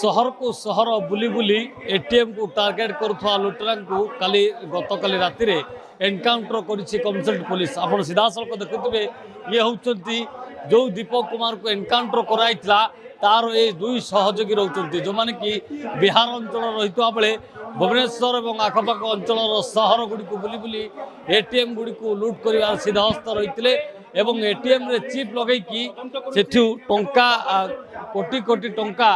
सहर को सहर बुली बुली एटीएम को टार्गेट करुवा लुटेरा को काली गतकाली राति रे एनकाउंटर करिछि कमिशनरेट पुलिस। आपण सीधा सड़क देखुथिबे ये होउचंती जो दीपक कुमार को एनकाउंटर कराइथिला तार ये दुई सहयोगी रहउचंती जो माने कि बिहार अंचल रहितवा बेले भुवनेश्वर और आखपाख अंचल सहर गुड़ी को बुली बुली एटीएम गुड़ी को लुट कर सीधाहस्त रही एवं एटीएम रे चिप लगे कि सेठू टंका कोटी कोटी टंका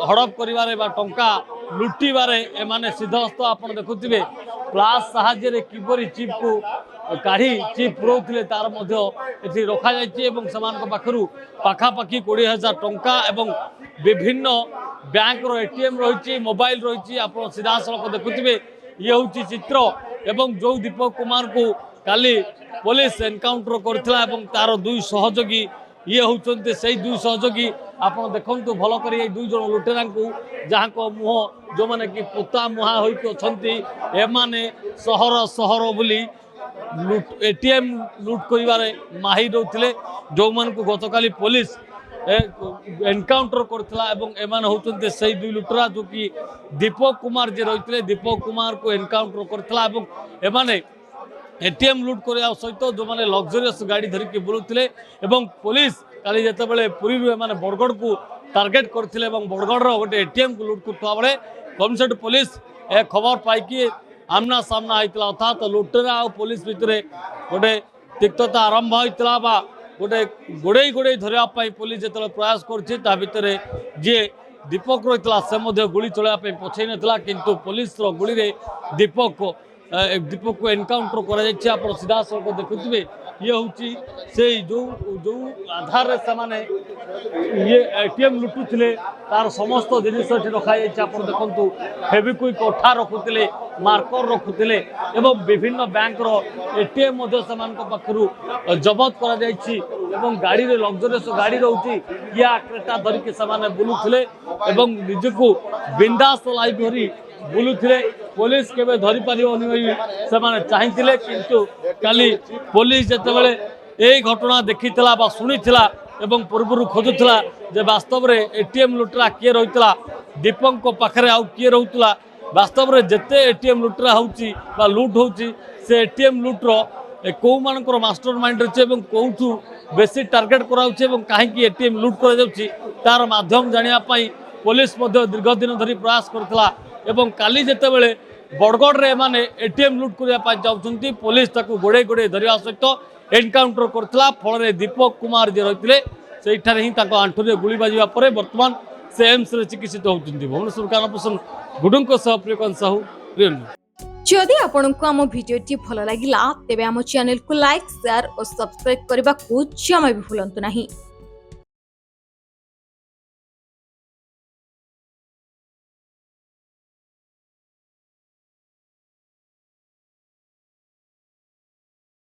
हड़प करिवारे बा टंका लुटिबारे एमाने सीधाहस्त आपण देखुथिबे प्लास साहाय्य किपरि चिप को काढ़ी चिप पुरौथिले तार मध्य एथि रखा जायछि एवं समान पाखरु पाखापाखि 20,000 टंका एवं विभिन्न बैंक रो एटीएम रही मोबाइल रही आप सीधा सड़क देखुथिबे ये हूँ चित्र एवं जो दीपक कुमार को काली पुलिस एनकाउंटर करथिला एवं तार दुई सहयोगी ये होउचंते से दुई सहयोगी आप देखु भल कर दुई जन लुटेरा को जहाँ को मुह जो मैंने कि पोता मुहा होती एमाने सहर सहर बुली लुट एटीएम लुट करिवारे माहिर रहउथिले जो मान को गतकाली पुलिस एनकाउंटर करथिला एवं एमान होउचंते से दुई लुटेरा जो कि दीपक कुमार जे रहितले दीपक कुमार को एनकाउंटर करथिला एवं एमाने एटीएम लुट करया सहित जो माने लग्जरियस गाड़ी धरिके बुलुथिले एवं पुलिस काली जेतेबेले पुरी रु एमाने बरगड़ को टार्गेट करथिले एवं बरगड़ रो गोटे एटीएम को लुट करथवा बेले कमिशनरेट पुलिस ए खबर पाइकी आमना सामना होता अर्थात लुटेरा और पुलिस भितर गोटे तिक्तता आरंभ होता बा गोटे गोड़े गोड़े धरवाई पुलिस जो प्रयास कर जी दीपक रही से गुली चलवाई पछई नाला किंतु पुलिस गुली रे दीपक को एनकाउंटर कर सीधा सड़क देखुए ये हूँ से जो जो आधार से ये एटीएम लुटुले तार समस्त जिनिस रखाई देखु फेविक्विक अठा रखुले मार्कर रखुले एवं विभिन्न बैंक एटीएम पाखु जबत कर गाड़ी रे लग्जरियस गाड़ी रोचे किया क्रेटा धरिकी से बुलुले निजको बिंदास लाइफ धरी बुलुले पुलिस केवे धरी पारिबनी से चाहिए किंतु काली पुलिस जितेबाला यही घटना देखीला बा शुणीला एवं पूर्व खोजुला जे वास्तव में एटीएम लुटेरा किए रही दीपक पाखे आउ किए रोला वास्तव में जिते एटीएम लुटेरा हो लुट हो एटीएम लुट्र कौ मानकर मास्टर माइंड अच्छे कौटू बेसी टार्गेट कराऊँच कहीं एटीएम लुट कर तार माध्यम जानापी पुलिस दीर्घ दिन धरी प्रयास करथिला एवं काली जेतेबेले बरगड़ रे माने एटीएम लुट करने जाऊँगी पुलिस ताकू गोड़े गोड़े धरवा सहित एनकाउंटर करथिला फल दीपक कुमार जे रही से ही आंठुरे गुली बाजिबा परे वर्तमान से एम्स रे चिकित्सित होउछन्ती। भुवनेश्वर कानपूषण गुडुंको सह प्रियकांत साहू रियन। जदि आपंको आम भिडी भल लगा तेब आम चैनल को लाइक शेयर और सब्सक्राइब करने को जमा भी भूलु नहीं।